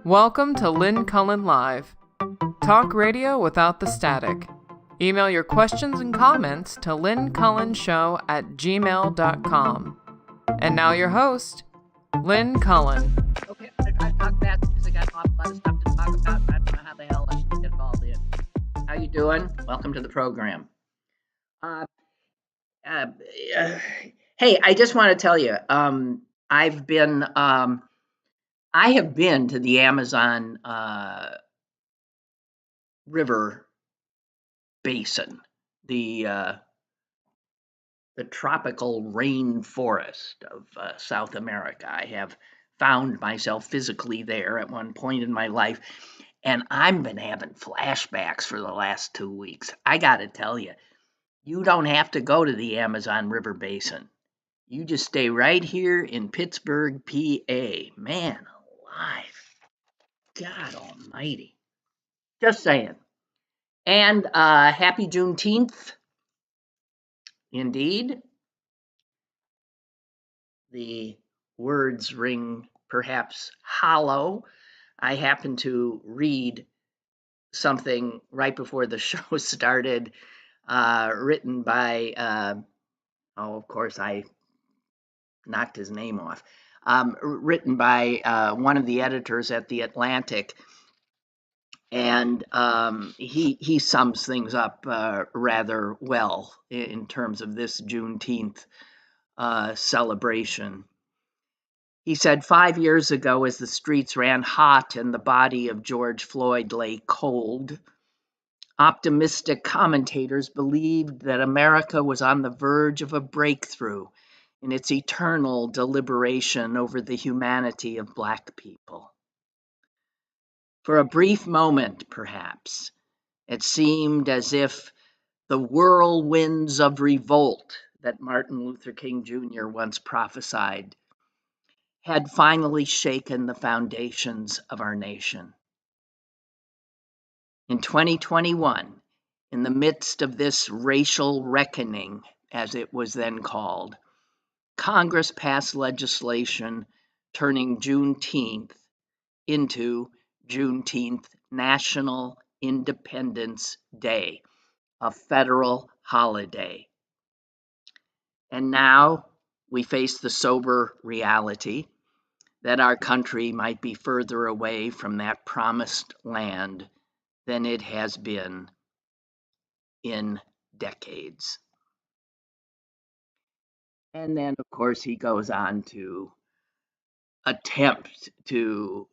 Welcome to Lynn Cullen Live. Talk radio without the static. Email your questions and comments to lynncullenshow@gmail.com. And now your host, Lynn Cullen. Okay, I talk fast because I got an awful lot of stuff to talk about, and I don't know how the hell I should get it all in. How you doing? Welcome to the program. Hey, I just want to tell you, I have been to the Amazon River Basin, the tropical rainforest of South America. I have found myself physically there at one point in my life, and I've been having flashbacks for the last 2 weeks. I got to tell you, you don't have to go to the Amazon River Basin. You just stay right here in Pittsburgh, PA. Man alive. God almighty. Just saying. And happy Juneteenth. Indeed. The words ring perhaps hollow. I happened to read something right before the show started, written by, of course, I knocked his name off, written by one of the editors at The Atlantic. And he sums things up rather well in terms of this Juneteenth celebration. He said, 5 years ago, as the streets ran hot and the body of George Floyd lay cold, optimistic commentators believed that America was on the verge of a breakthrough in its eternal deliberation over the humanity of Black people. For a brief moment, perhaps, it seemed as if the whirlwinds of revolt that Martin Luther King Jr. once prophesied had finally shaken the foundations of our nation. In 2021, in the midst of this racial reckoning, as it was then called, Congress passed legislation turning Juneteenth into Juneteenth National Independence Day, a federal holiday. And now we face the sober reality that our country might be further away from that promised land than it has been in decades. And then, of course, he goes on to attempt to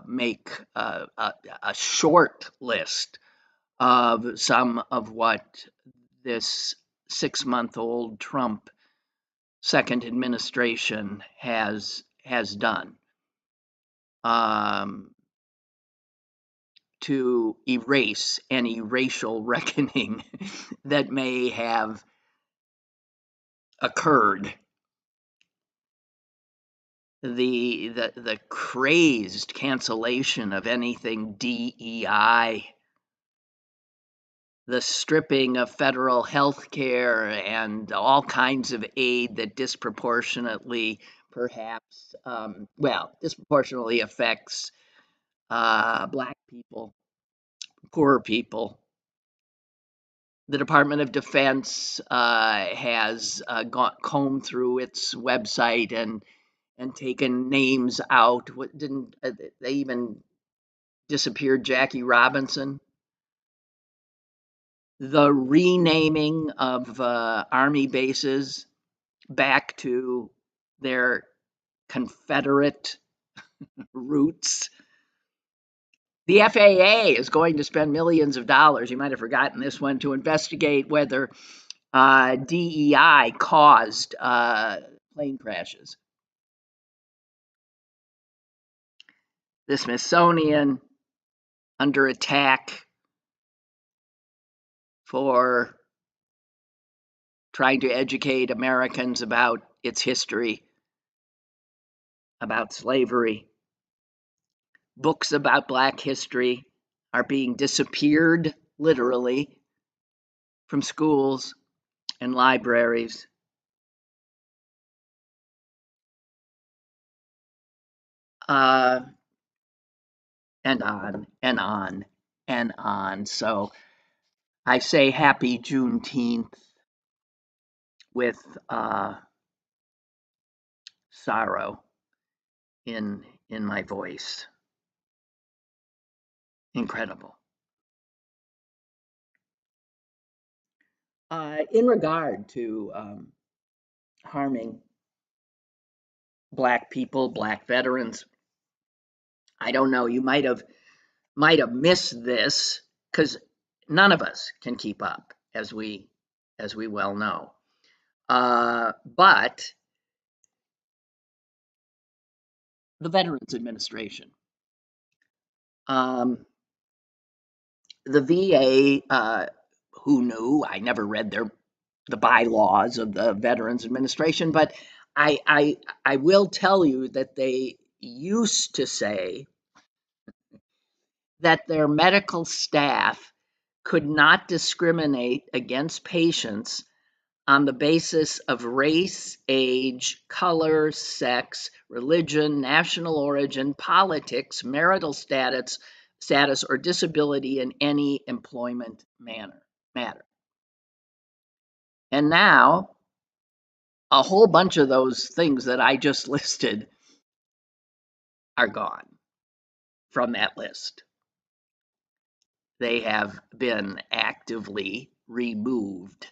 make a short list of some of what this 6-month-old Trump second administration has done to erase any racial reckoning that may have occurred. The crazed cancellation of anything DEI, the stripping of federal health care and all kinds of aid that disproportionately disproportionately affects Black people, poor people. The Department of Defense has combed through its website and taken names out. They even disappeared Jackie Robinson? The renaming of Army bases back to their Confederate roots. The FAA is going to spend millions of dollars, you might have forgotten this one, to investigate whether DEI caused plane crashes. The Smithsonian under attack for trying to educate Americans about its history, about slavery. Books about Black history are being disappeared, literally, from schools and libraries. and on and on and on. So I say happy Juneteenth with sorrow in my voice. Incredible. In regard to harming Black people, Black veterans, I don't know. You might have missed this because none of us can keep up, as we well know. But the Veterans Administration, um, the VA, who knew? I never read the bylaws of the Veterans Administration, but I will tell you that they used to say that their medical staff could not discriminate against patients on the basis of race, age, color, sex, religion, national origin, politics, marital status or disability in any employment matter. And now a whole bunch of those things that I just listed are gone from that list. They have been actively removed.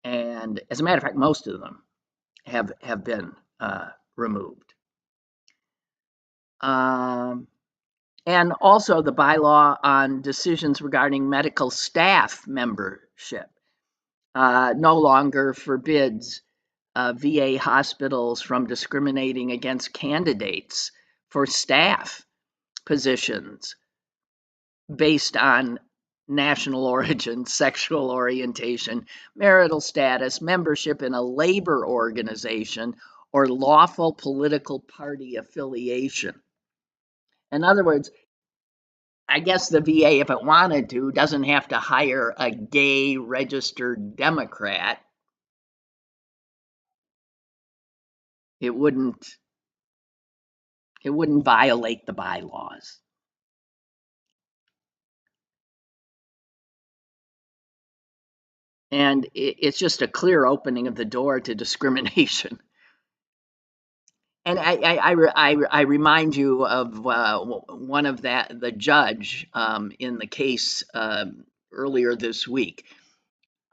And as a matter of fact, most of them have been removed. And also the bylaw on decisions regarding medical staff membership no longer forbids VA hospitals from discriminating against candidates for staff positions based on national origin, sexual orientation, marital status, membership in a labor organization, or lawful political party affiliation. In other words, I guess the VA, if it wanted to, doesn't have to hire a gay registered Democrat. It wouldn't violate the bylaws. And it's just a clear opening of the door to discrimination. And I remind you of one of the judge in the case earlier this week,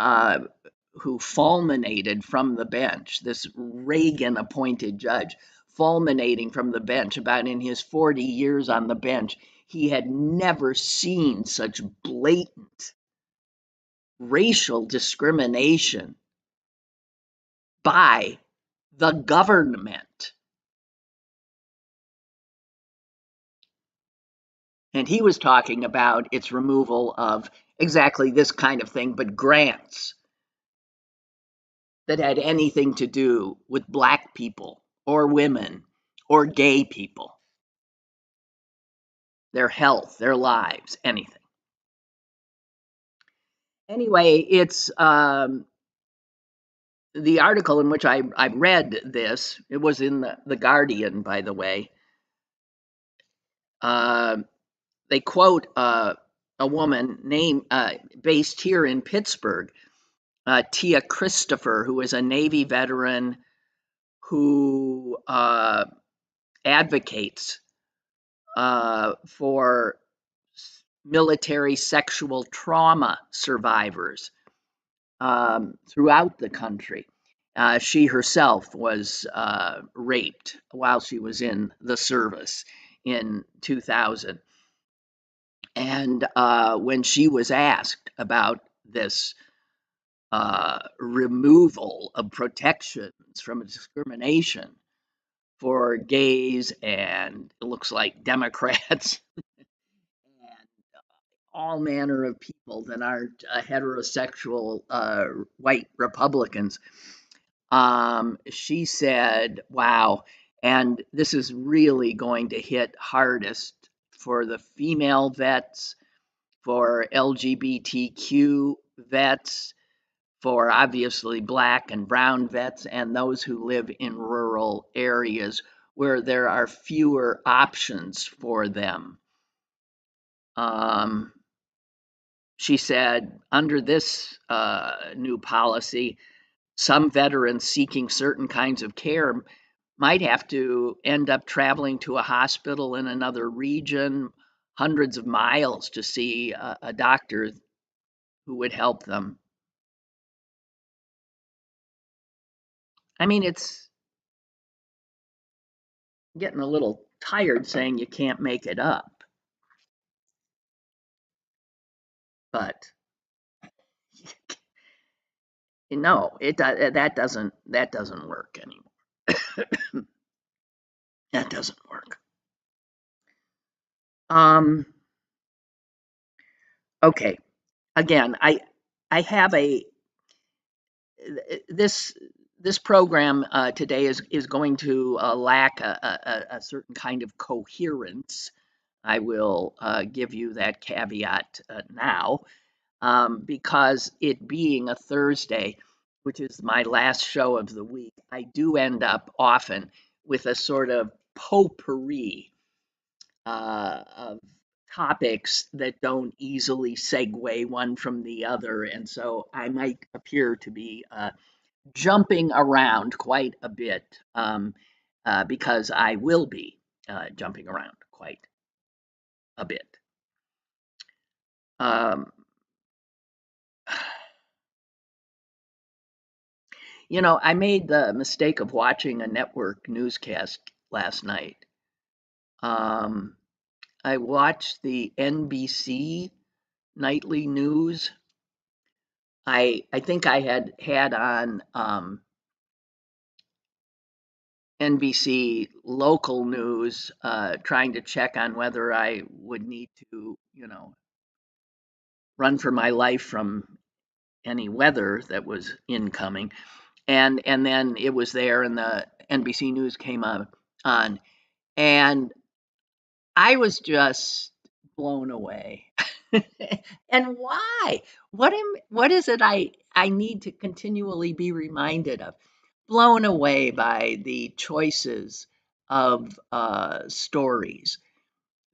who fulminated from the bench, this Reagan appointed judge, fulminating from the bench about in his 40 years on the bench, he had never seen such blatant racial discrimination by the government. And he was talking about its removal of exactly this kind of thing, but grants that had anything to do with Black people or women or gay people, their health, their lives, anything. Anyway, it's the article in which I read this, it was in the Guardian, by the way. They quote a woman named based here in Pittsburgh, Tia Christopher, who is a Navy veteran who advocates for military sexual trauma survivors throughout the country. She herself was raped while she was in the service in 2000. And when she was asked about this removal of protections from discrimination for gays and it looks like Democrats and all manner of people that aren't heterosexual white Republicans, she said, wow, and this is really going to hit hardest for the female vets, for LGBTQ vets, for obviously Black and brown vets, and those who live in rural areas where there are fewer options for them. She said, under this new policy, some veterans seeking certain kinds of care might have to end up traveling to a hospital in another region, hundreds of miles to see a doctor who would help them. I mean, it's getting a little tired saying you can't make it up, but no, that doesn't work anymore. That doesn't work. Um, okay. Again, I have a this this program today is going to lack a certain kind of coherence. I will give you that caveat now, because it being a Thursday, which is my last show of the week, I do end up often with a sort of potpourri of topics that don't easily segue one from the other. And so I might appear to be jumping around quite a bit, because I will be jumping around quite a bit. Um, I made the mistake of watching a network newscast last night. Um, I watched the NBC nightly news. I think I had on NBC local news, trying to check on whether I would need to, run for my life from any weather that was incoming. And then it was there, and the NBC News came on, and I was just blown away. And why? What is it I need to continually be reminded of? Blown away by the choices of stories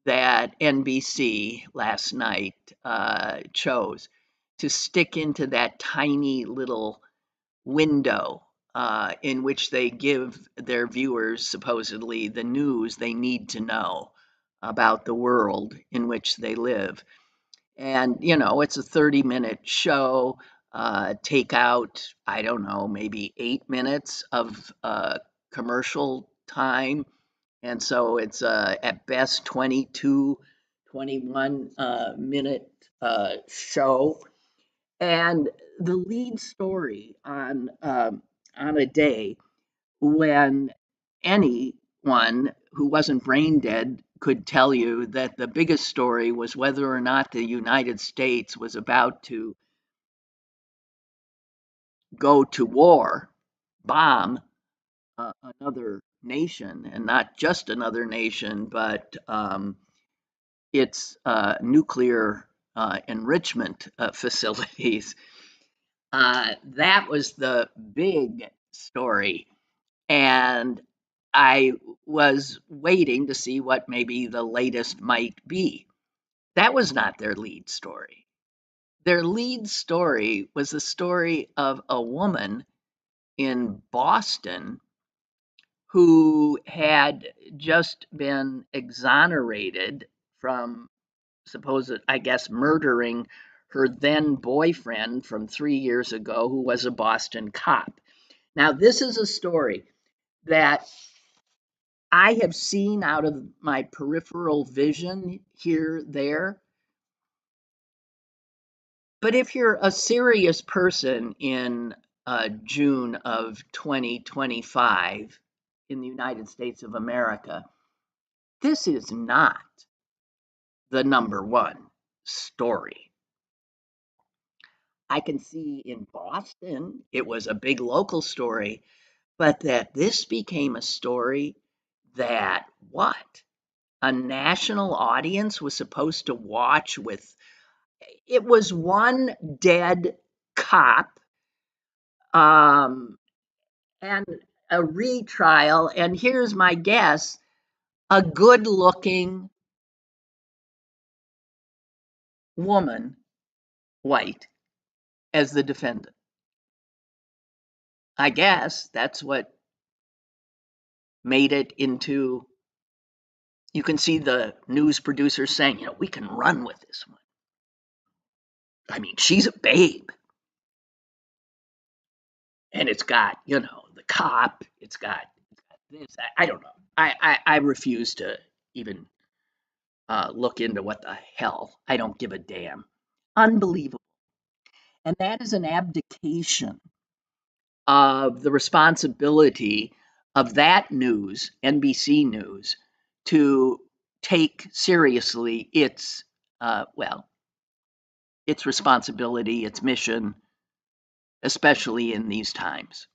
that NBC last night chose to stick into that tiny little window in which they give their viewers supposedly the news they need to know about the world in which they live. And, it's a 30-minute show. Take out, I don't know, maybe 8 minutes of commercial time. And so it's at best 22, 21 minute show. And the lead story on a day when anyone who wasn't brain dead could tell you that the biggest story was whether or not the United States was about to go to war, bomb another nation, and not just another nation, but its nuclear enrichment facilities. That was the big story. And I was waiting to see what maybe the latest might be. That was not their lead story. Their lead story was the story of a woman in Boston who had just been exonerated from supposed, I guess, murdering her then boyfriend from 3 years ago, who was a Boston cop. Now, this is a story that I have seen out of my peripheral vision here, there. But if you're a serious person in June of 2025 in the United States of America, this is not the number one story. I can see in Boston it was a big local story, but that this became a story that what? A national audience was supposed to watch with. It was one dead cop, um, and a retrial, and here's my guess, a good-looking woman, white, as the defendant. I guess that's what made it into. You can see the news producers saying, we can run with this one. I mean, she's a babe. And it's got, the cop, it's got this. I don't know. I refuse to even look into what the hell. I don't give a damn. Unbelievable. And that is an abdication of the responsibility of that news, NBC News, to take seriously its responsibility, its mission, especially in these times.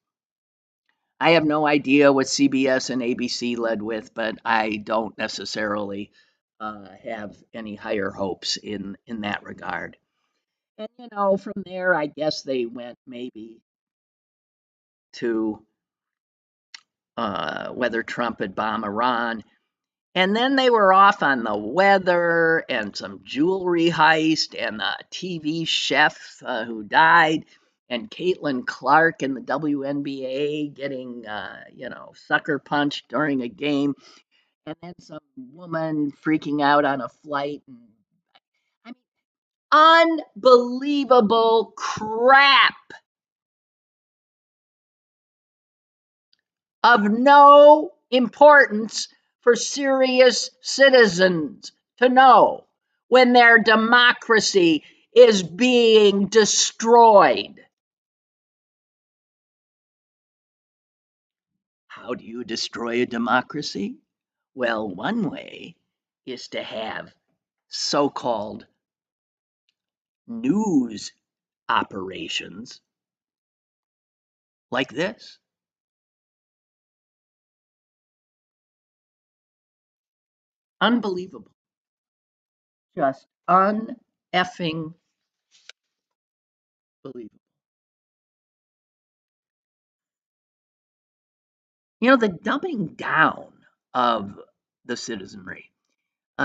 I have no idea what CBS and ABC led with, but I don't necessarily have any higher hopes in that regard. And from there, I guess they went maybe to whether Trump had bombed Iran. And then they were off on the weather and some jewelry heist and a TV chef who died, and Caitlin Clark in the WNBA getting, sucker punched during a game, and then some woman freaking out on a flight. I mean, unbelievable crap of no importance for serious citizens to know when their democracy is being destroyed. How do you destroy a democracy? Well, one way is to have so-called news operations like this. Unbelievable. Just un-effing believable. The dumbing down of the citizenry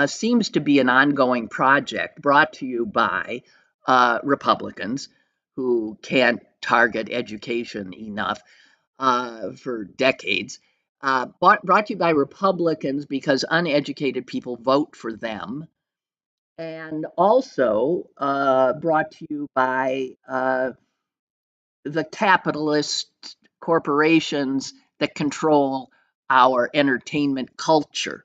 seems to be an ongoing project brought to you by Republicans who can't target education enough for decades. Brought to you by Republicans because uneducated people vote for them, and also brought to you by the capitalist corporations that control our entertainment culture.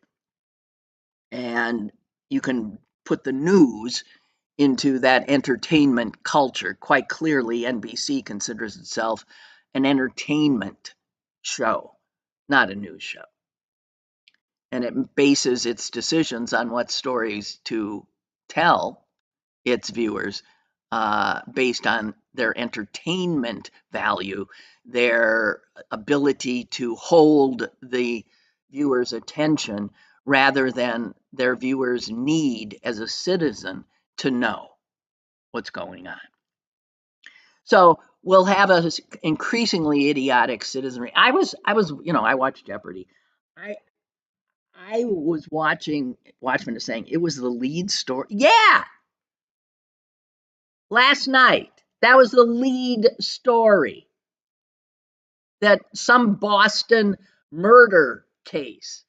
And you can put the news into that entertainment culture. Quite clearly, NBC considers itself an entertainment show, not a news show. And it bases its decisions on what stories to tell its viewers based on their entertainment value, their ability to hold the viewer's attention rather than their viewers' need as a citizen to know what's going on. So we'll have an increasingly idiotic citizenry. I watched Jeopardy. I was watching. Watchmen is saying it was the lead story. Yeah, last night that was the lead story. That some Boston murder case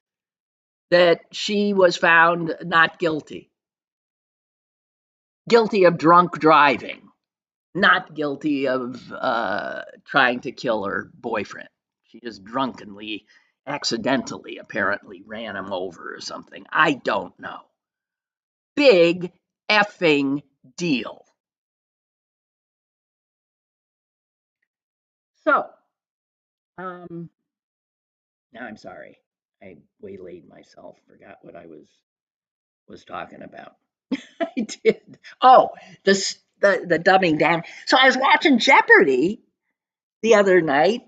that she was found not guilty. Guilty of drunk driving, not guilty of trying to kill her boyfriend. She just drunkenly, accidentally, apparently ran him over or something. I don't know. Big effing deal. So, now I'm sorry. I waylaid myself, forgot what I was talking about. I did. Oh, the dumbing down. So I was watching Jeopardy the other night.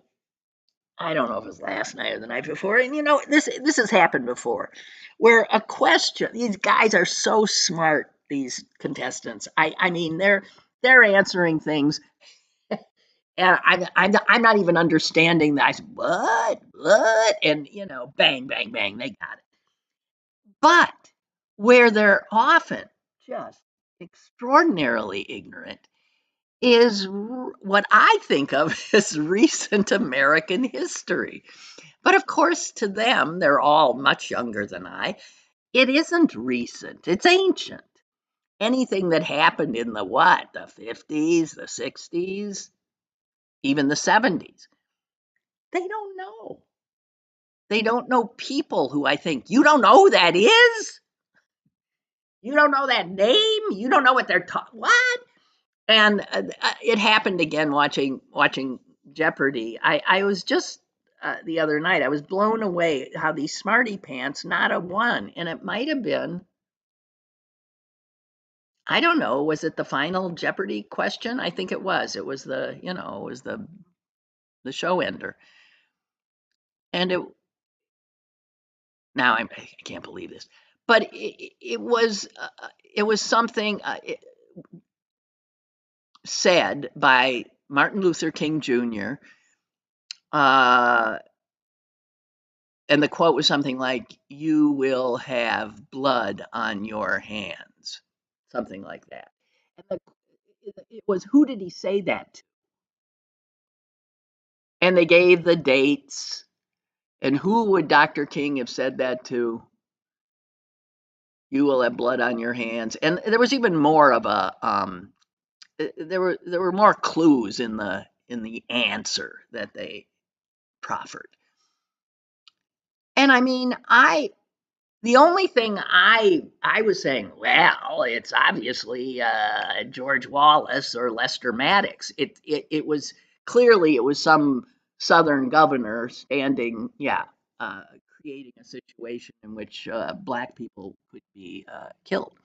I don't know if it was last night or the night before. And this has happened before, where a question. These guys are so smart. These contestants. I mean, they're answering things, And I'm not even understanding that. I said, what? And, bang, bang, bang, they got it. But where they're often just extraordinarily ignorant is what I think of as recent American history. But of course, to them, they're all much younger than I. It isn't recent, it's ancient. Anything that happened in the what? The 50s, the 60s, even the 70s. They don't know. They don't know people who I think, you don't know who that is? You don't know that name? You don't know what they're talking. What? And it happened again watching Jeopardy. I was just the other night. I was blown away how these smarty pants, not a one, and it might have been. I don't know. Was it the final Jeopardy question? I think it was. It was the show ender. And I can't believe this, but it was something said by Martin Luther King Jr. And the quote was something like, "You will have blood on your hands," something like that. And it was, who did he say that to? And they gave the dates. And who would Dr. King have said that to? You will have blood on your hands. And there was even more of a there were more clues in the answer that they proffered. And I mean, the only thing I was saying, well, it's obviously George Wallace or Lester Maddox. It was clearly it was some Southern governor standing, uh, creating a situation in which black people could be killed.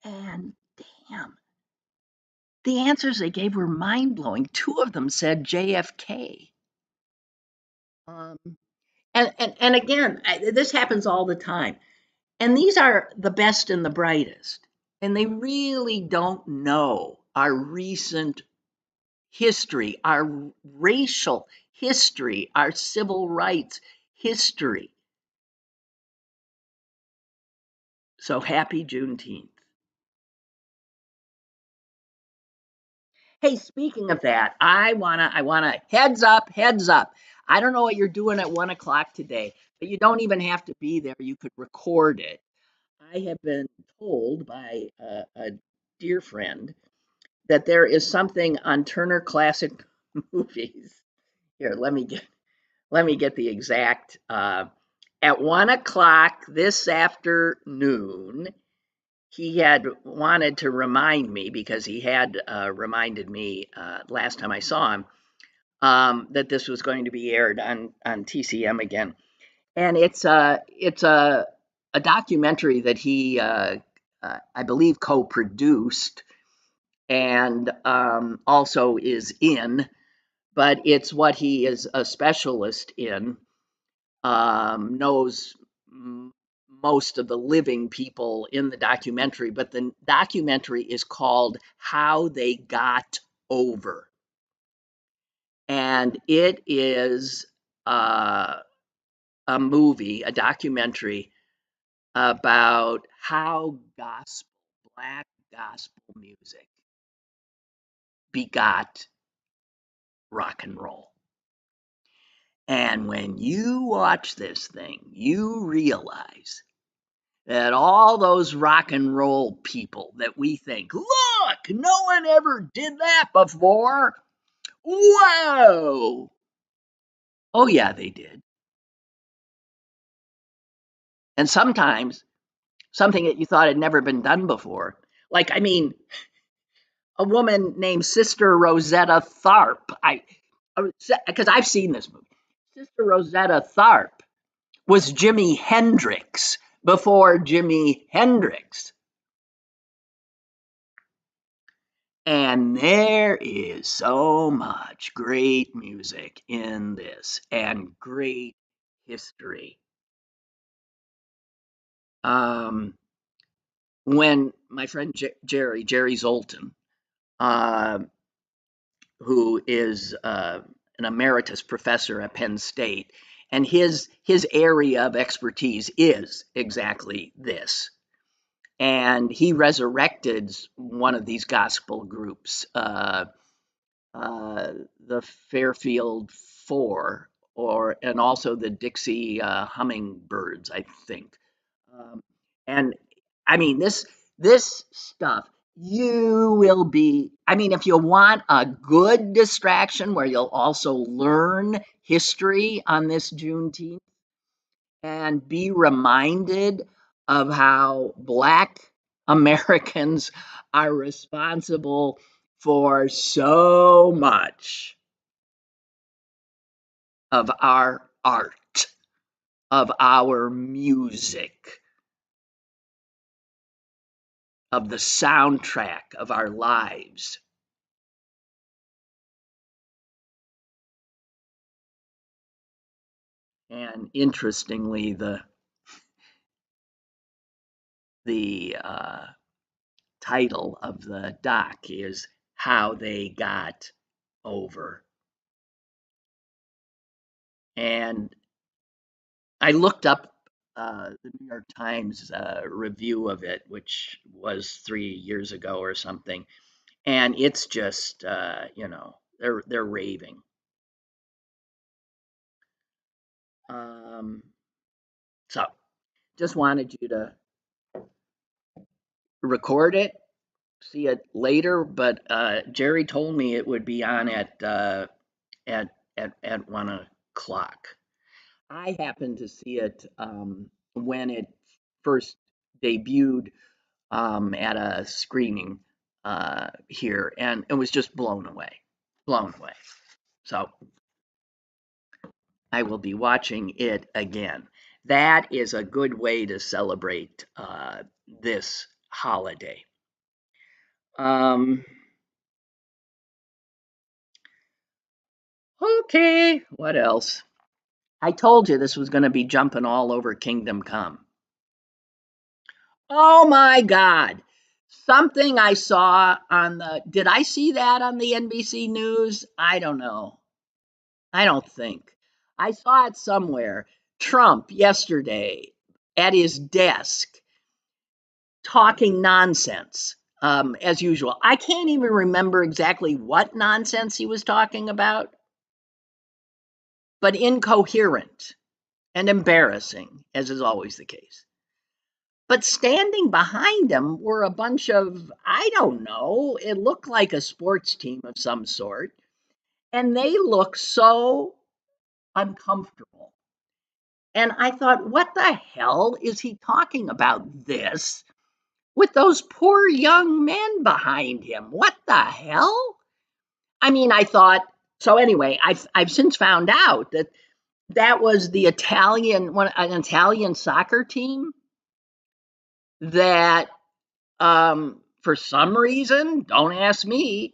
And damn, the answers they gave were mind blowing. Two of them said JFK. Um, and again, this happens all the time. And these are the best and the brightest. And they really don't know our recent history, our racial history, our civil rights history. So happy Juneteenth. Hey, speaking of that, I wanna heads up. I don't know what you're doing at 1 o'clock today, but you don't even have to be there. You could record it. I have been told by a dear friend that there is something on Turner Classic Movies. Here, let me get the exact. At 1 o'clock this afternoon, he had wanted to remind me because he had reminded me last time I saw him that this was going to be aired on TCM again, and it's a documentary that he I believe co-produced and also is in, but it's what he is a specialist in, knows most of the living people in the documentary, but the documentary is called How They Got Over. And it is a movie, a documentary about how black gospel music begot rock and roll. And when you watch this thing, you realize that all those rock and roll people that we think, look, no one ever did that before. Whoa. Oh, yeah, they did. And sometimes something that you thought had never been done before. Like, I mean, a woman named Sister Rosetta Tharpe. Because I've seen this movie. Sister Rosetta Tharpe was Jimi Hendrix before Jimi Hendrix. And there is so much great music in this and great history. Um, when my friend Jerry Zoltan, who is an emeritus professor at Penn State, and his area of expertise is exactly this. And he resurrected one of these gospel groups, the Fairfield Four, and also the Dixie Hummingbirds, I think. And I mean, this stuff, you will be. I mean, if you want a good distraction where you'll also learn history on this Juneteenth and be reminded of how Black Americans are responsible for so much of our art, of our music, of the soundtrack of our lives. And interestingly, the title of the doc is How They Got Over. And I looked up the New York Times review of it, which was 3 years ago or something, and it's just they're raving. So just wanted you to record it, see it later, but Jerry told me it would be on at 1 o'clock. I happened to see it when it first debuted at a screening here, and it was just blown away, blown away. So I will be watching it again. That is a good way to celebrate this holiday. Okay, what else? I told you this was going to be jumping all over Kingdom Come. Oh my God. Something I saw on did I see that on the NBC News? I don't know. I don't think. I saw it somewhere. Trump yesterday at his desk talking nonsense, as usual. I can't even remember exactly what nonsense he was talking about, but incoherent and embarrassing, as is always the case. But standing behind him were a bunch of, I don't know, it looked like a sports team of some sort. And they looked so uncomfortable. And I thought, what the hell is he talking about this with those poor young men behind him? What the hell? I mean, I thought, so anyway, I've since found out that that was the an Italian soccer team that for some reason, don't ask me,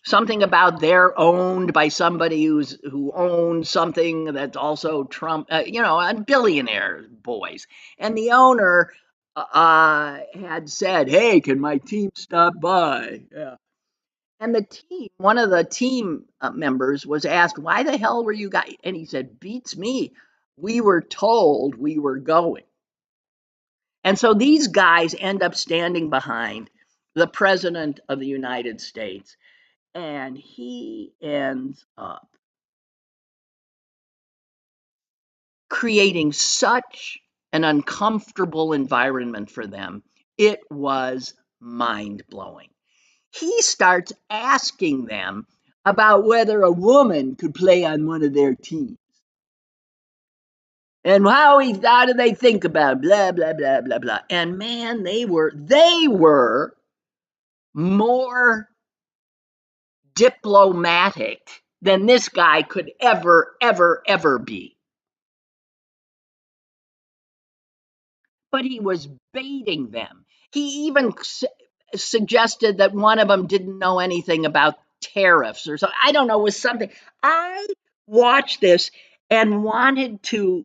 something about they're owned by somebody who owns something that's also Trump, a billionaire boys. And the owner had said, "Hey, can my team stop by?" Yeah. And one of the team members was asked, "Why the hell were you guys?" And he said, "Beats me. We were told we were going." And so these guys end up standing behind the president of the United States, and he ends up creating such an uncomfortable environment for them. It was mind blowing. He starts asking them about whether a woman could play on one of their teams. And how do they think about blah blah blah blah blah. And man, they were more diplomatic than this guy could ever be. But he was baiting them. He even suggested that one of them didn't know anything about tariffs or something. I don't know, it was something. I watched this and wanted to,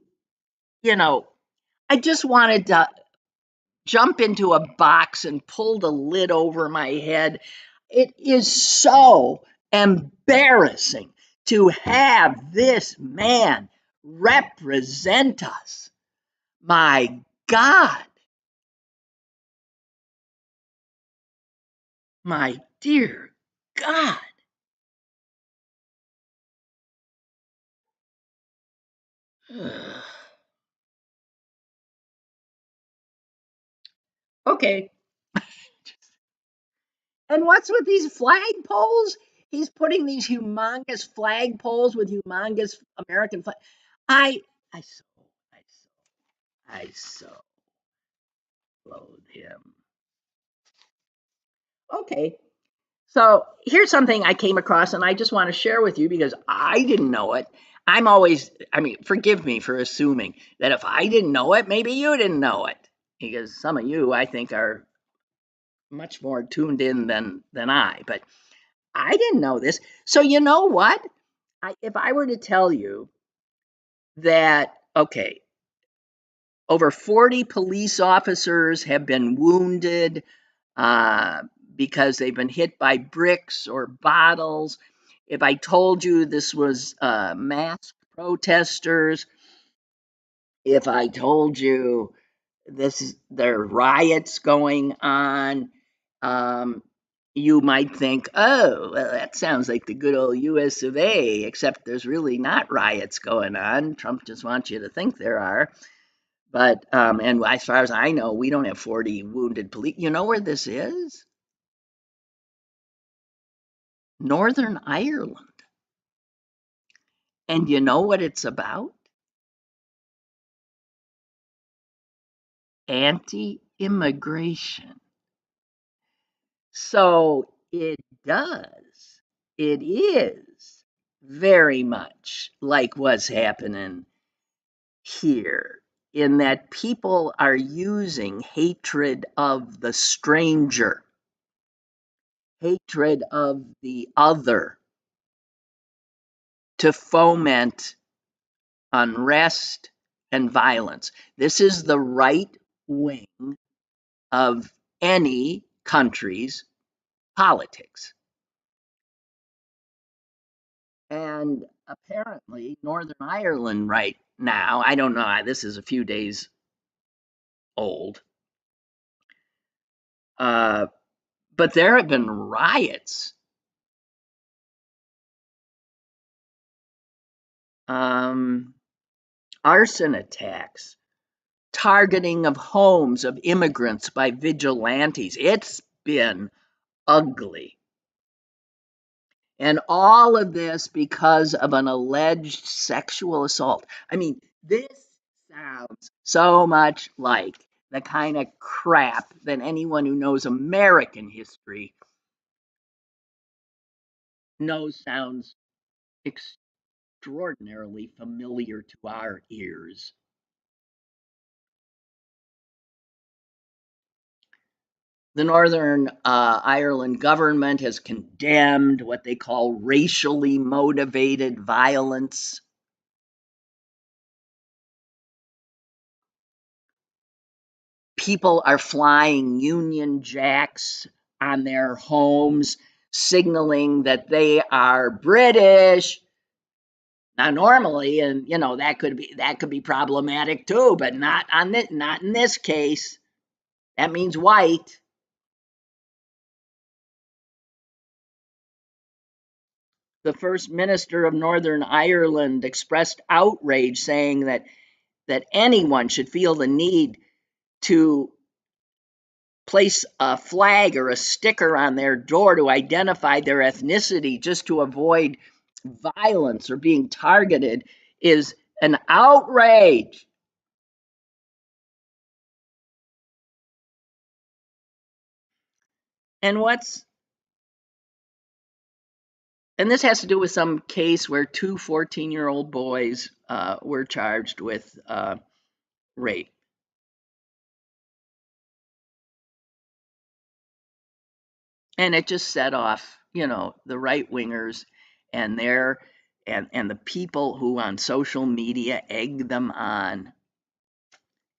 I just wanted to jump into a box and pull the lid over my head. It is so embarrassing to have this man represent us. My God, my dear God. Okay. And what's with these flagpoles? He's putting these humongous flagpoles with humongous American flag. I, I so, I so loathe him. Okay, so here's something I came across, and I just want to share with you because I didn't know it. I mean, forgive me for assuming that if I didn't know it, maybe you didn't know it, because some of you, I think, are much more tuned in than I. But I didn't know this. So you know what? If I were to tell you that, okay, over 40 police officers have been wounded uh, because they've been hit by bricks or bottles. If I told you this was masked protesters, if I told you there are riots going on, um, you might think, oh, well, that sounds like the good old US of A, except there's really not riots going on. Trump just wants you to think there are. But, and as far as I know, we don't have 40 wounded police. You know where this is? Northern Ireland. And you know what it's about? Anti-immigration. So it is very much like what's happening here, in that people are using hatred of the stranger, hatred of the other, to foment unrest and violence. This is the right wing of any country's politics. And apparently, Northern Ireland right now, I don't know, this is a few days old, uh, but there have been riots, um, arson attacks, targeting of homes of immigrants by vigilantes. It's been ugly. And all of this because of an alleged sexual assault. I mean, this sounds so much like the kind of crap that anyone who knows American history knows sounds extraordinarily familiar to our ears. The Northern Ireland government has condemned what they call racially motivated violence. People are flying Union Jacks on their homes, signaling that they are British. Now, normally, and that could be problematic too, but not in this case. That means white. The First Minister of Northern Ireland expressed outrage, saying that anyone should feel the need to place a flag or a sticker on their door to identify their ethnicity just to avoid violence or being targeted is an outrage. And this has to do with some case where two 14-year-old boys were charged with rape. And it just set off, the right wingers and their and the people who on social media egg them on.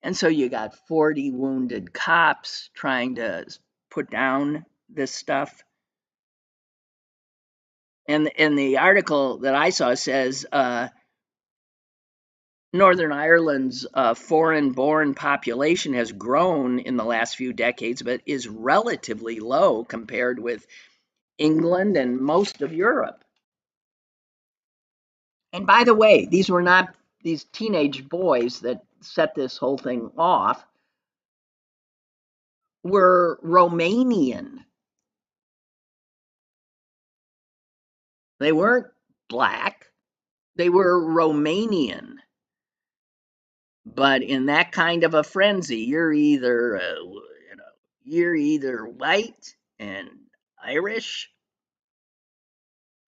And so you got 40 wounded cops trying to put down this stuff. And the article that I saw says Northern Ireland's foreign-born population has grown in the last few decades, but is relatively low compared with England and most of Europe. And by the way, these were not these teenage boys that set this whole thing off, were Romanian. They weren't black, they were Romanian. But in that kind of a frenzy, you're either white and Irish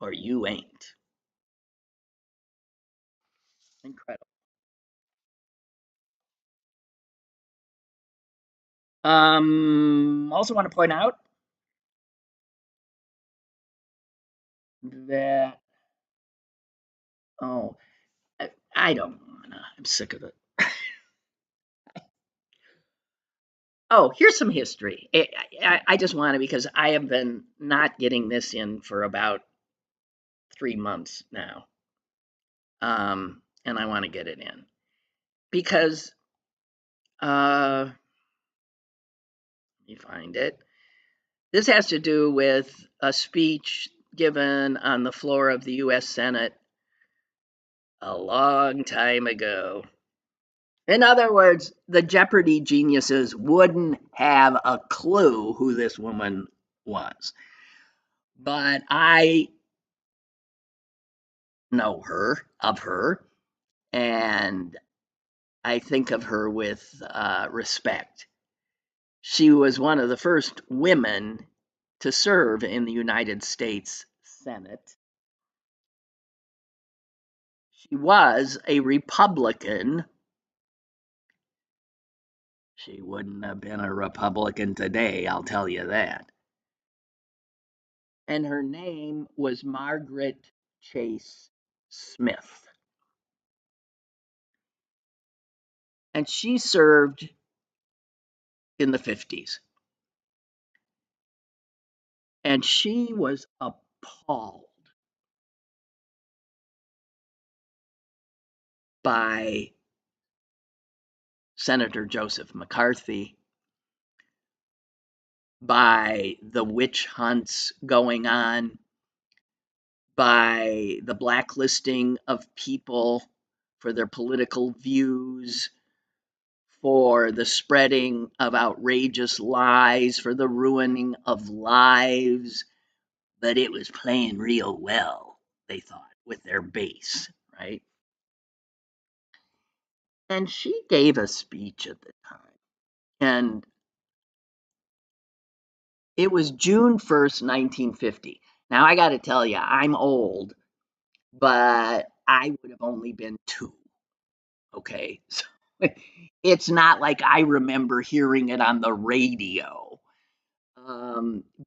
or you ain't. Incredible. Also want to point out that oh, I don't wanna. I'm sick of it. Oh, here's some history. I just want to because I have been not getting this in for about 3 months now, and I want to get it in because let me find it. This has to do with a speech given on the floor of the U.S. Senate a long time ago. In other words, the Jeopardy geniuses wouldn't have a clue who this woman was. But I know of her, and I think of her with respect. She was one of the first women to serve in the United States Senate. She was a Republican. She wouldn't have been a Republican today, I'll tell you that. And her name was Margaret Chase Smith. And she served in the 50s. And she was appalled by Senator Joseph McCarthy, by the witch hunts going on, by the blacklisting of people for their political views, for the spreading of outrageous lies, for the ruining of lives. But it was playing real well, they thought, with their base, right? And she gave a speech at the time. And it was June 1st, 1950. Now, I got to tell you, I'm old, but I would have only been 2. Okay. So it's not like I remember hearing it on the radio.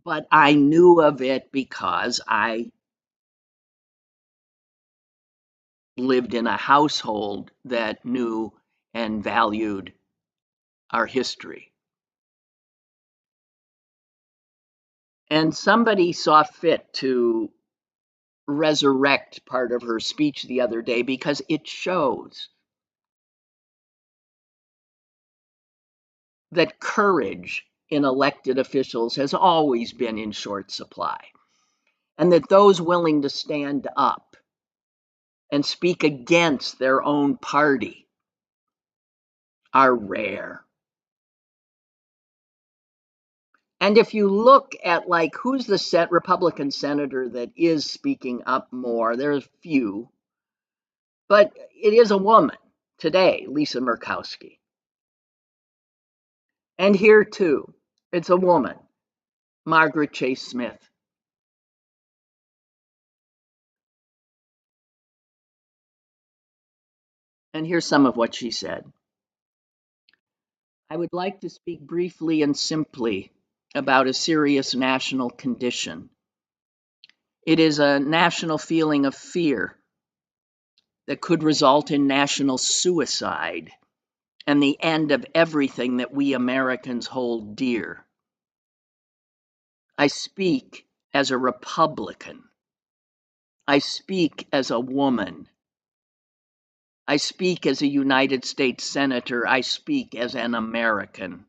But I knew of it because I lived in a household that knew and valued our history. And somebody saw fit to resurrect part of her speech the other day because it shows that courage in elected officials has always been in short supply, and that those willing to stand up and speak against their own party are rare. And if you look at like who's the Republican senator that is speaking up more, there's few, but it is a woman today, Lisa Murkowski. And here too, it's a woman, Margaret Chase Smith. And here's some of what she said. I would like to speak briefly and simply about a serious national condition. It is a national feeling of fear that could result in national suicide and the end of everything that we Americans hold dear. I speak as a Republican, I speak as a woman. I speak as a United States Senator. I speak as an American.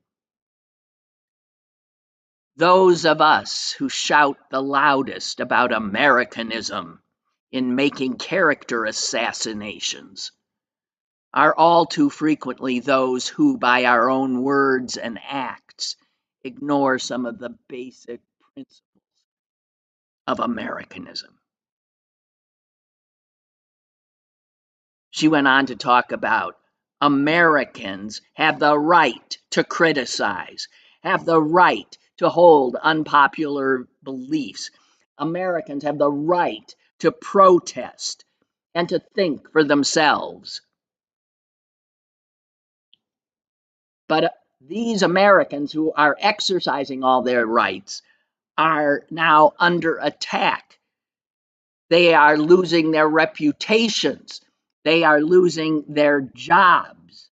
Those of us who shout the loudest about Americanism in making character assassinations are all too frequently those who, by our own words and acts, ignore some of the basic principles of Americanism. She went on to talk about Americans have the right to criticize, have the right to hold unpopular beliefs. Americans have the right to protest and to think for themselves. But these Americans who are exercising all their rights are now under attack. They are losing their reputations. They are losing their jobs.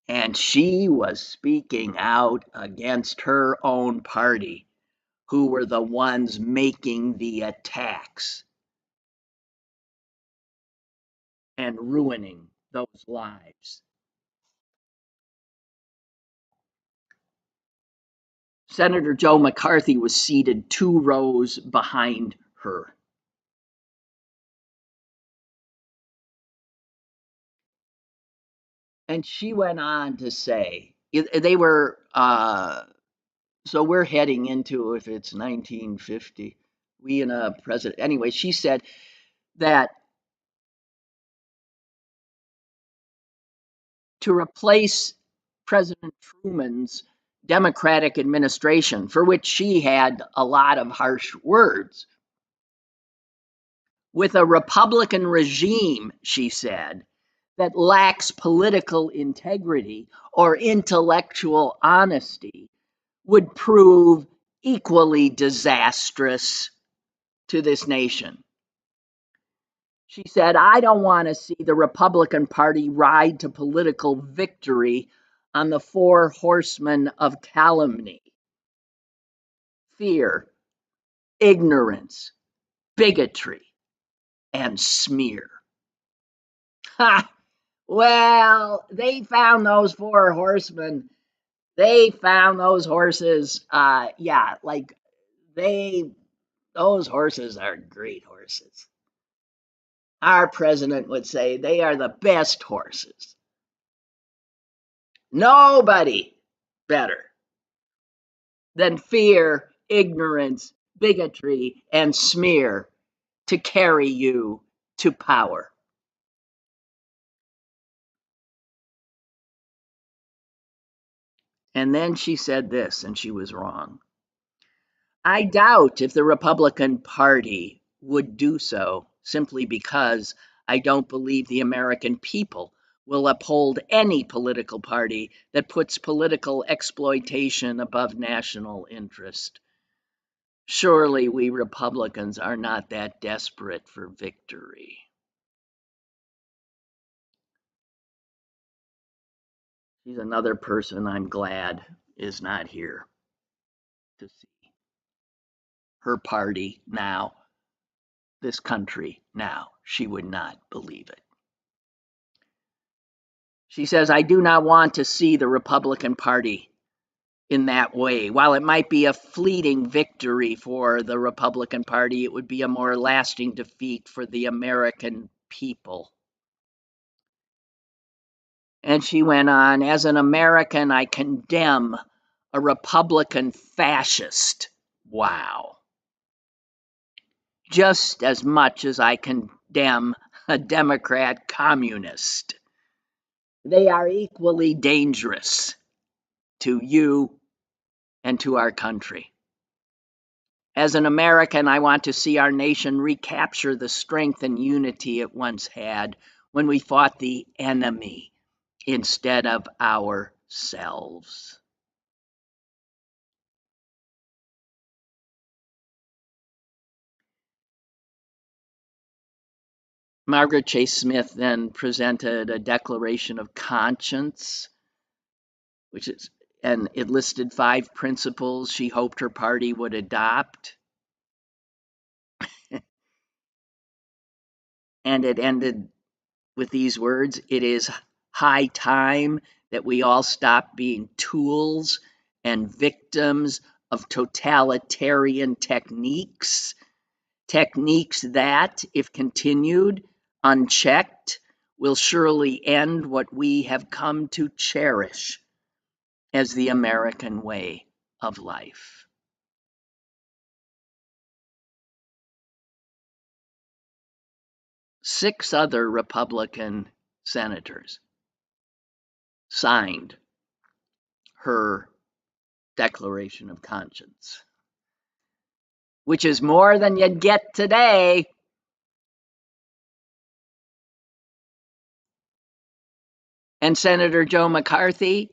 And she was speaking out against her own party, who were the ones making the attacks and ruining those lives. Senator Joe McCarthy was seated 2 rows behind her. And she went on to say, they were, so we're heading into, if it's 1950, we in a president. Anyway, she said that to replace President Truman's Democratic administration, for which she had a lot of harsh words, with a Republican regime, she said, that lacks political integrity or intellectual honesty would prove equally disastrous to this nation. She said, I don't want to see the Republican Party ride to political victory on the 4 horsemen of calumny: fear, ignorance, bigotry, and smear. Ha! Well, they found those 4 horsemen. They found those horses. Those horses are great horses. Our president would say they are the best horses. Nobody better than fear, ignorance, bigotry, and smear to carry you to power. And then she said this, and she was wrong. I doubt if the Republican Party would do so, simply because I don't believe the American people will uphold any political party that puts political exploitation above national interest. Surely we Republicans are not that desperate for victory. She's another person I'm glad is not here to see her party now, this country now. She would not believe it. She says, I do not want to see the Republican Party in that way. While it might be a fleeting victory for the Republican Party, it would be a more lasting defeat for the American people. And she went on, as an American, I condemn a Republican fascist. Wow. Just as much as I condemn a Democrat communist. They are equally dangerous to you and to our country. As an American, I want to see our nation recapture the strength and unity it once had when we fought the enemy instead of ourselves. Margaret Chase Smith then presented a declaration of conscience, and it listed 5 principles she hoped her party would adopt. And it ended with these words: "It is high time that we all stop being tools and victims of totalitarian techniques that, if continued unchecked, will surely end what we have come to cherish as the American way of life." 6 other Republican senators signed her declaration of conscience, which is more than you'd get today. And Senator Joe McCarthy,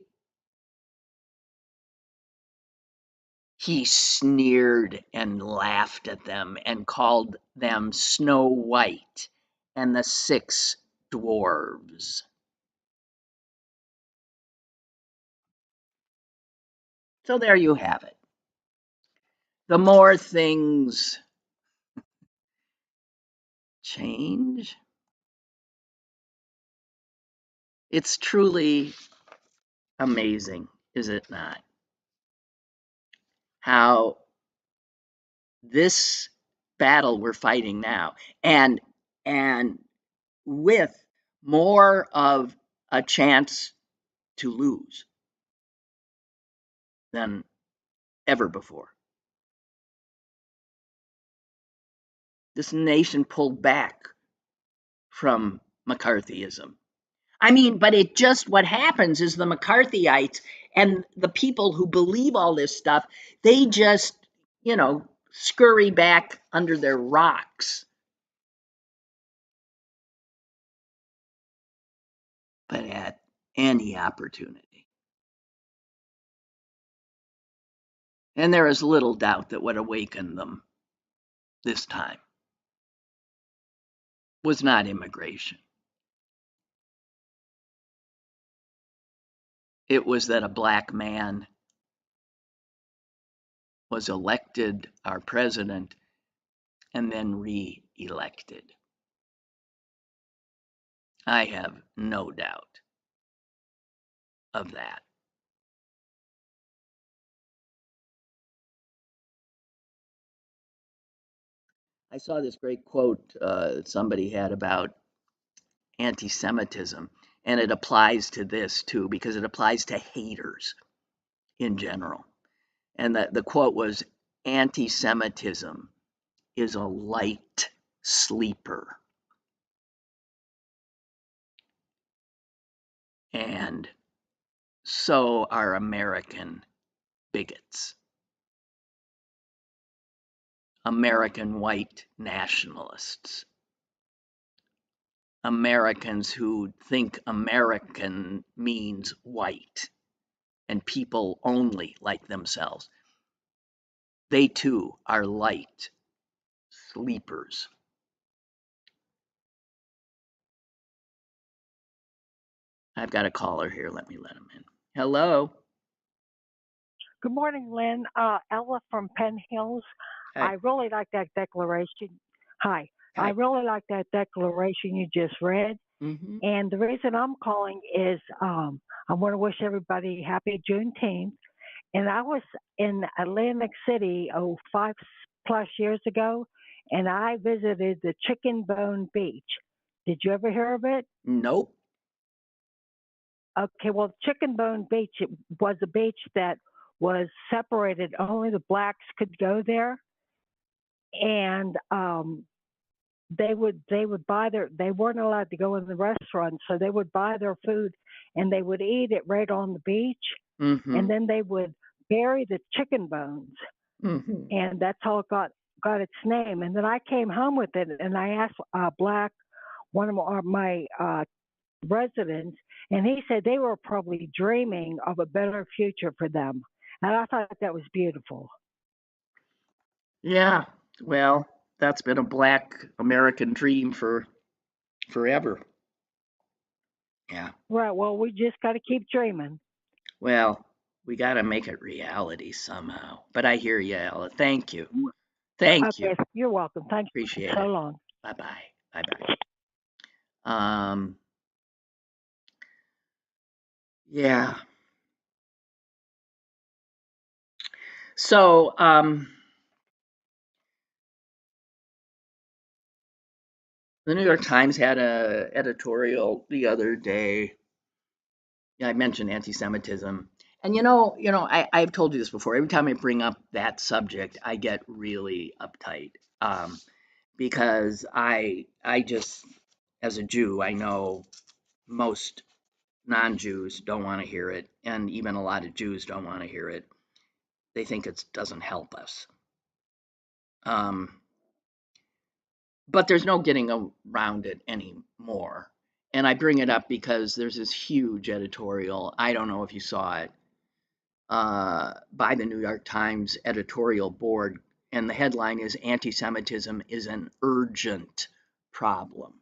he sneered and laughed at them and called them Snow White and the 6 dwarves. So there you have it. The more things change, it's truly amazing, is it not? How this battle we're fighting now, and with more of a chance to lose than ever before. This nation pulled back from McCarthyism. I mean, but it just, what happens is the McCarthyites and the people who believe all this stuff, they just, scurry back under their rocks. But at any opportunity. And there is little doubt that what awakened them this time was not immigration. It was that a black man was elected our president and then re-elected. I have no doubt of that. I saw this great quote somebody had about anti-Semitism, and it applies to this too, because it applies to haters in general. And the quote was, "Anti-Semitism is a light sleeper." And so are American bigots, American white nationalists, Americans who think American means white and people only like themselves. They too are light sleepers. I've got a caller here. Let me let him in. Hello. Good morning, Lynn. Ella from Penn Hills. Hi. I really like that declaration. Hi. Hi. I really like that declaration you just read. Mm-hmm. And the reason I'm calling is I want to wish everybody happy Juneteenth. And I was in Atlantic City 5+ years ago, and I visited the Chicken Bone Beach. Did you ever hear of it? Nope. Okay, well, Chicken Bone Beach was a beach that was separated. Only the blacks could go there, and they would buy they weren't allowed to go in the restaurant, so they would buy their food and they would eat it right on the beach, Mm-hmm. and then they would bury the chicken bones, Mm-hmm. and that's how it got its name. And then I came home with it, and I asked one of my residents, and he said they were probably dreaming of a better future for them. And I thought that was beautiful. Yeah, well, that's been a black American dream for forever. Yeah. Right. Well, we just got to keep dreaming. Well, we got to make it reality somehow. But I hear you, Ella. Thank you. Thank you. Okay. You're welcome. Thanks Appreciate so it. long. Bye-bye. Bye-bye. Yeah. So, the New York Times had a editorial the other day. Yeah, I mentioned anti-Semitism, and I've told you this before. Every time I bring up that subject, I get really uptight, because I just, as a Jew, I know most non-Jews don't want to hear it, and even a lot of Jews don't want to hear it. They think it doesn't help us. But there's no getting around it anymore. And I bring it up because there's this huge editorial. I don't know if you saw it, by the New York Times editorial board, and the headline is "Anti-Semitism is an urgent problem."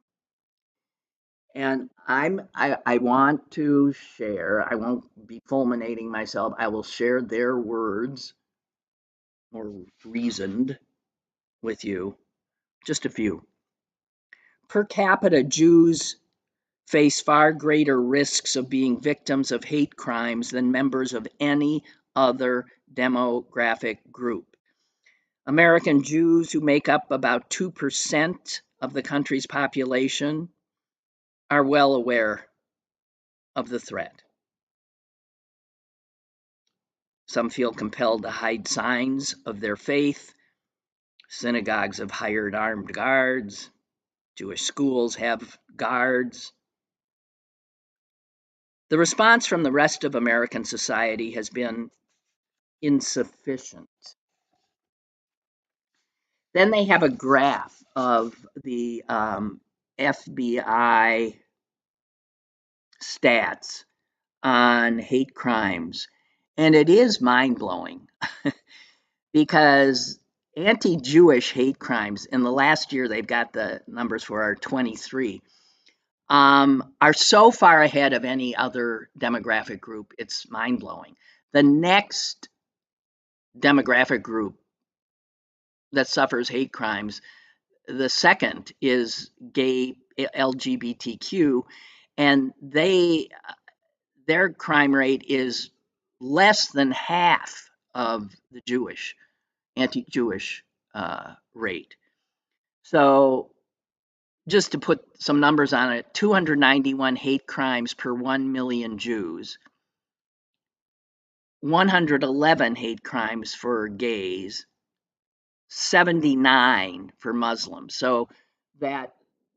And I want to share. I won't be fulminating myself. I will share their words, or reasoned, with you. Just a few. Per capita, Jews face far greater risks of being victims of hate crimes than members of any other demographic group. American Jews, who make up about 2% of the country's population, are well aware of the threat. Some feel compelled to hide signs of their faith. Synagogues have hired armed guards. Jewish schools have guards. The response from the rest of American society has been insufficient. Then they have a graph of the FBI stats on hate crimes, and it is mind-blowing because anti-Jewish hate crimes in the last year, they've got the numbers for, are 23, are so far ahead of any other demographic group, it's mind-blowing. The next demographic group that suffers hate crimes, the second, is gay, LGBTQ, and their crime rate is less than half of the anti-Jewish rate. So just to put some numbers on it, 291 hate crimes per 1 million Jews, 111 hate crimes for gays, 79 for Muslims. So that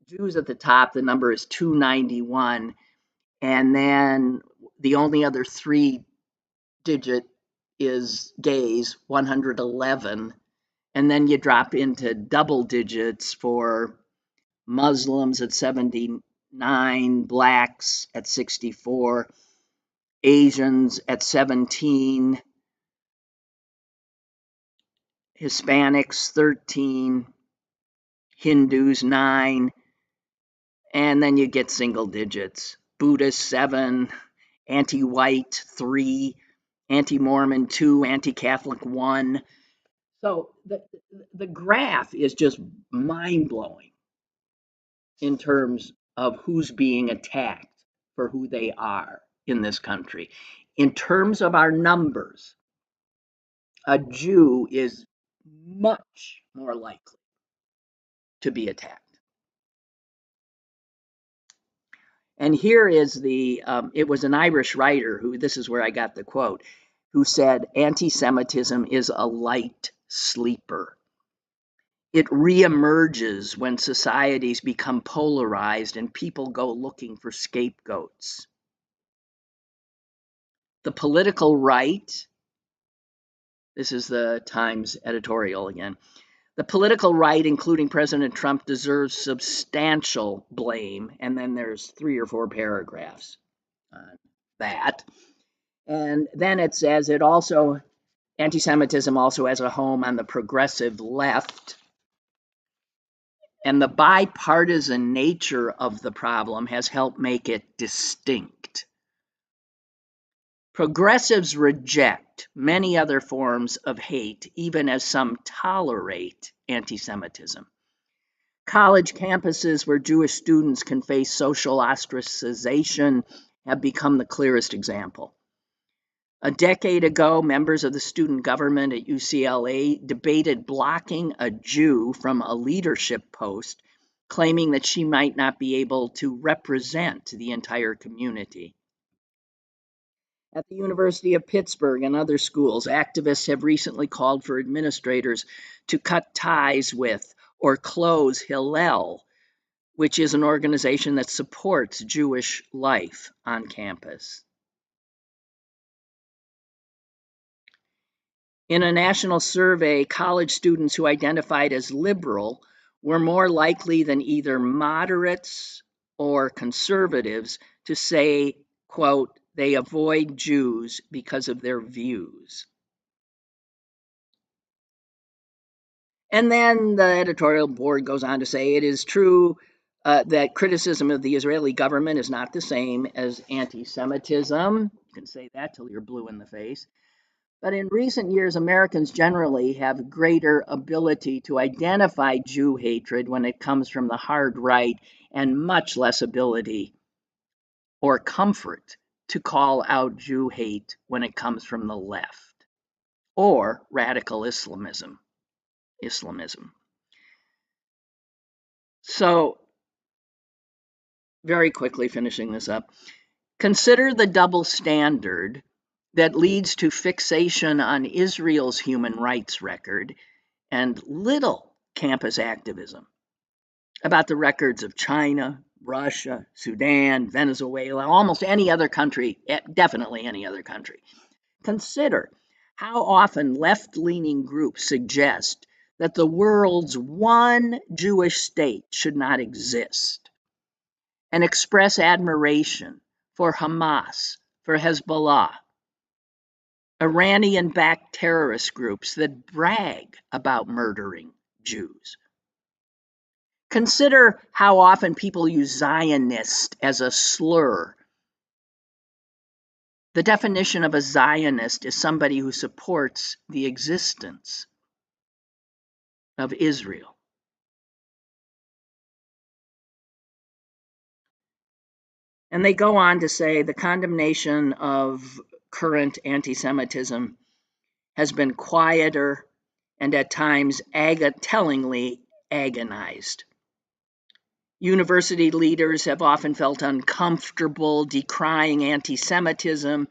Jews at the top, the number is 291, and then the only other three-digit is gays, 111, and then you drop into double digits for Muslims at 79, blacks at 64, Asians at 17, Hispanics 13, Hindus 9, and then you get single digits. Buddhists 7, anti-white 3, anti-Mormon 2, anti-Catholic 1. So the graph is just mind-blowing in terms of who's being attacked for who they are in this country. In terms of our numbers, a Jew is much more likely to be attacked. And here is it was an Irish writer who, this is where I got the quote, who said, "Anti-Semitism is a light sleeper. It reemerges when societies become polarized and people go looking for scapegoats. The political right," this is the Times editorial again, "the political right, including President Trump, deserves substantial blame." And then there's 3 or 4 paragraphs on that. And then it says anti-Semitism also has a home on the progressive left, and the bipartisan nature of the problem has helped make it distinct. Progressives reject many other forms of hate, even as some tolerate anti-Semitism. College campuses where Jewish students can face social ostracization have become the clearest example. A decade ago, members of the student government at UCLA debated blocking a Jew from a leadership post, claiming that she might not be able to represent the entire community. At the University of Pittsburgh and other schools, activists have recently called for administrators to cut ties with or close Hillel, which is an organization that supports Jewish life on campus. In a national survey, college students who identified as liberal were more likely than either moderates or conservatives to say, quote, they avoid Jews because of their views. And then the editorial board goes on to say it is true that criticism of the Israeli government is not the same as anti-Semitism. You can say that till you're blue in the face. But in recent years, Americans generally have greater ability to identify Jew hatred when it comes from the hard right, and much less ability or comfort to call out Jew hate when it comes from the left or radical Islamism. So, very quickly finishing this up, consider the double standard that leads to fixation on Israel's human rights record and little campus activism about the records of China, Russia, Sudan, Venezuela, almost any other country, definitely any other country. Consider how often left-leaning groups suggest that the world's one Jewish state should not exist, and express admiration for Hamas, for Hezbollah, Iranian-backed terrorist groups that brag about murdering Jews. Consider how often people use Zionist as a slur. The definition of a Zionist is somebody who supports the existence of Israel. And they go on to say the condemnation of current anti-Semitism has been quieter and at times tellingly agonized. University leaders have often felt uncomfortable decrying anti-Semitism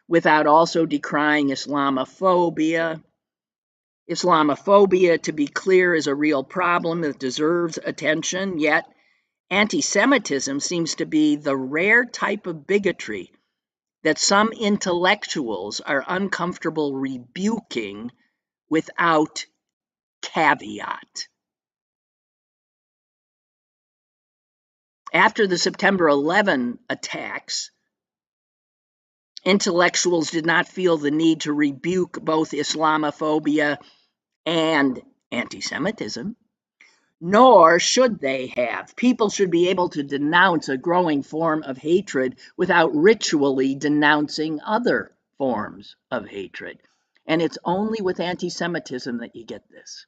without also decrying Islamophobia. Islamophobia, to be clear, is a real problem that deserves attention, yet anti-Semitism seems to be the rare type of bigotry that some intellectuals are uncomfortable rebuking without caveat. After the September 11 attacks, intellectuals did not feel the need to rebuke both Islamophobia and anti-Semitism, nor should they have. People should be able to denounce a growing form of hatred without ritually denouncing other forms of hatred. And it's only with anti-Semitism that you get this.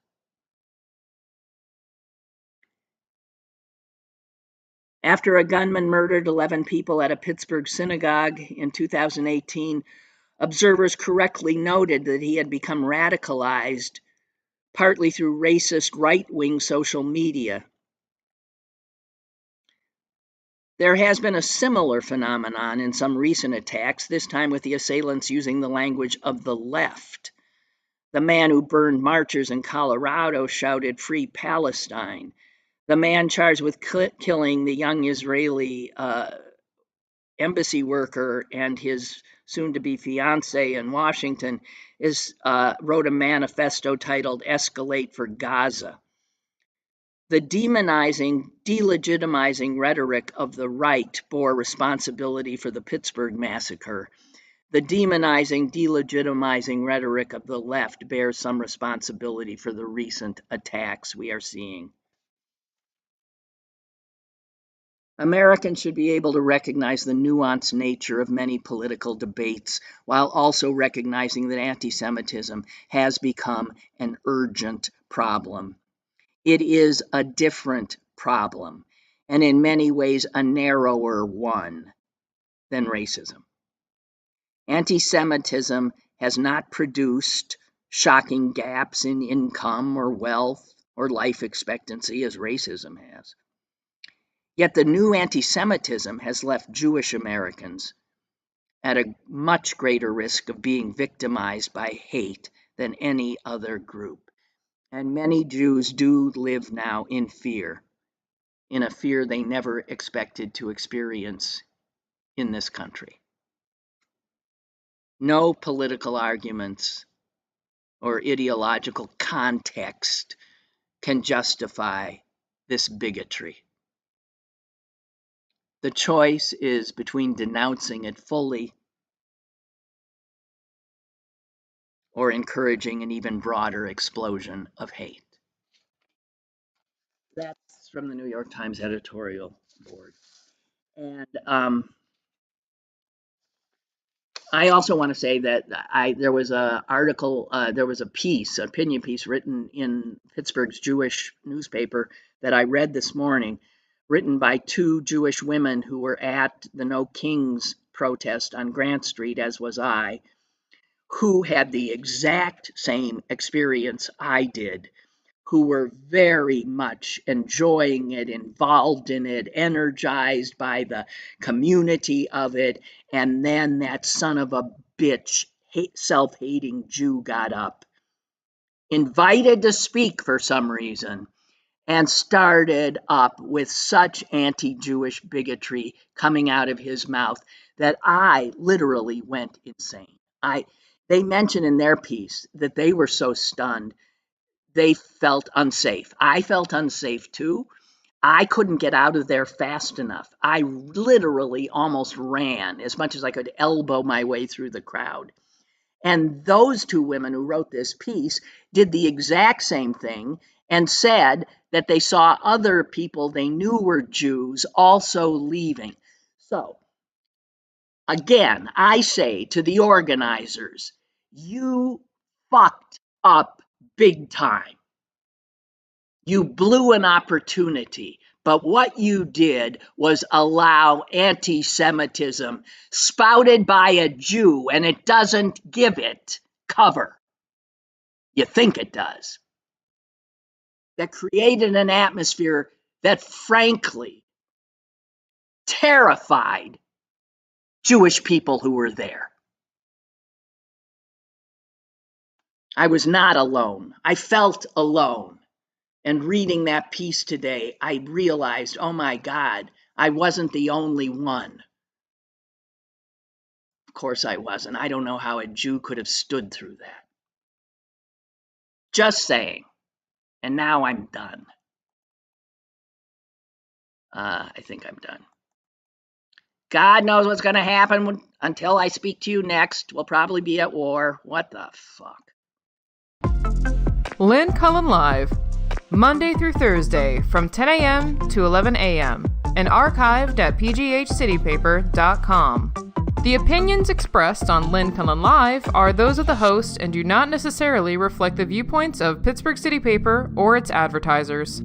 After a gunman murdered 11 people at a Pittsburgh synagogue in 2018, observers correctly noted that he had become radicalized, partly through racist right-wing social media. There has been a similar phenomenon in some recent attacks, this time with the assailants using the language of the left. The man who burned marchers in Colorado shouted, "Free Palestine." The man charged with killing the young Israeli embassy worker and his soon-to-be fiancée in Washington wrote a manifesto titled "Escalate for Gaza." The demonizing, delegitimizing rhetoric of the right bore responsibility for the Pittsburgh massacre. The demonizing, delegitimizing rhetoric of the left bears some responsibility for the recent attacks we are seeing. Americans should be able to recognize the nuanced nature of many political debates while also recognizing that anti-Semitism has become an urgent problem. It is a different problem, and in many ways a narrower one than racism. Antisemitism has not produced shocking gaps in income or wealth or life expectancy as racism has. Yet the new antisemitism has left Jewish Americans at a much greater risk of being victimized by hate than any other group. And many Jews do live now in fear, in a fear they never expected to experience in this country. No political arguments or ideological context can justify this bigotry. The choice is between denouncing it fully or encouraging an even broader explosion of hate. That's from the New York Times editorial board. And I also want to say that there was an article, there was a piece, an opinion piece written in Pittsburgh's Jewish newspaper that I read this morning, written by two Jewish women who were at the No Kings protest on Grant Street, as was I, who had the exact same experience I did, who were very much enjoying it, involved in it, energized by the community of it. And then that son of a bitch, self-hating Jew got up, invited to speak for some reason, and started up with such anti-Jewish bigotry coming out of his mouth that I literally went insane. They mentioned in their piece that they were so stunned they felt unsafe. I felt unsafe too. I couldn't get out of there fast enough. I literally almost ran as much as I could elbow my way through the crowd. And those two women who wrote this piece did the exact same thing and said that they saw other people they knew were Jews also leaving. So, again, I say to the organizers, you fucked up big time. You blew an opportunity, but what you did was allow anti-Semitism spouted by a Jew, and it doesn't give it cover. You think it does. That created an atmosphere that frankly terrified Jewish people who were there. I was not alone. I felt alone. And reading that piece today, I realized, oh my God, I wasn't the only one. Of course I wasn't. I don't know how a Jew could have stood through that. Just saying. And now I'm done. I think I'm done. God knows what's going to happen until I speak to you next. We'll probably be at war. What the fuck? Lynn Cullen Live, Monday through Thursday from 10 a.m. to 11 a.m. and archived at pghcitypaper.com. The opinions expressed on Lynn Cullen Live are those of the host and do not necessarily reflect the viewpoints of Pittsburgh City Paper or its advertisers.